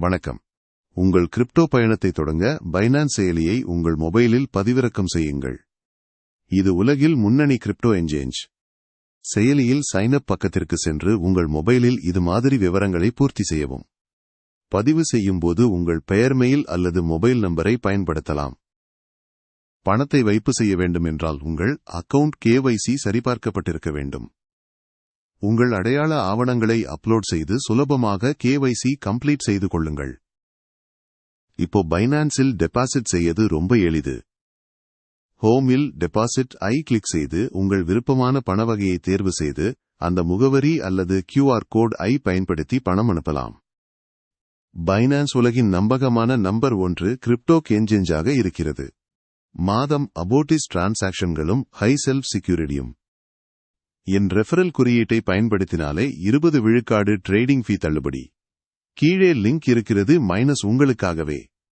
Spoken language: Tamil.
வணக்கம். உங்கள் கிரிப்டோ பயணத்தை தொடங்க பைனான்ஸ் செயலியை உங்கள் மொபைலில் பதிவிறக்கம் செய்யுங்கள். இது உலகில் முன்னணி கிரிப்டோ எக்ஸ்சேஞ்ச். செயலியில் சைன் அப் பக்கத்திற்கு சென்று உங்கள் மொபைலில் இது மாதிரி விவரங்களை பூர்த்தி செய்யவும். பதிவு செய்யும் போது உங்கள் பெயர், மெயில் அல்லது மொபைல் நம்பரை பயன்படுத்தலாம். பணத்தை வைப்பு செய்ய வேண்டும் என்றால் உங்கள் அக்கவுண்ட் KYC சரிபார்க்கப்பட்டிருக்க வேண்டும். உங்கள் அடையாள ஆவணங்களை அப்லோட் செய்து சுலபமாக KYC கம்ப்ளீட் செய்து கொள்ளுங்கள். இப்போ பைனான்ஸில் டெபாசிட் செய்யது ரொம்ப எளிது. ஹோமில் டெபாசிட் கிளிக் செய்து உங்கள் விருப்பமான பண வகையை தேர்வு செய்து அந்த முகவரி அல்லது QR கோட் பயன்படுத்தி பணம் அனுப்பலாம். பைனான்ஸ் உலகின் நம்பகமான நம்பர் 1 கிரிப்டோ எக்ஸ்சேஞ்சாக இருக்கிறது. மாதம் அபோட்டிஸ் டிரான்சாக்ஷன்களும் ஹை செல்ஃப் செக்யூரிட்டியும். என் ரெஃபரல் குறியீட்டை பயன்படுத்தினாலே 20% ட்ரேடிங் ஃபீ தள்ளுபடி. கீழே லிங்க் இருக்கிறது, உங்களுக்காகவே.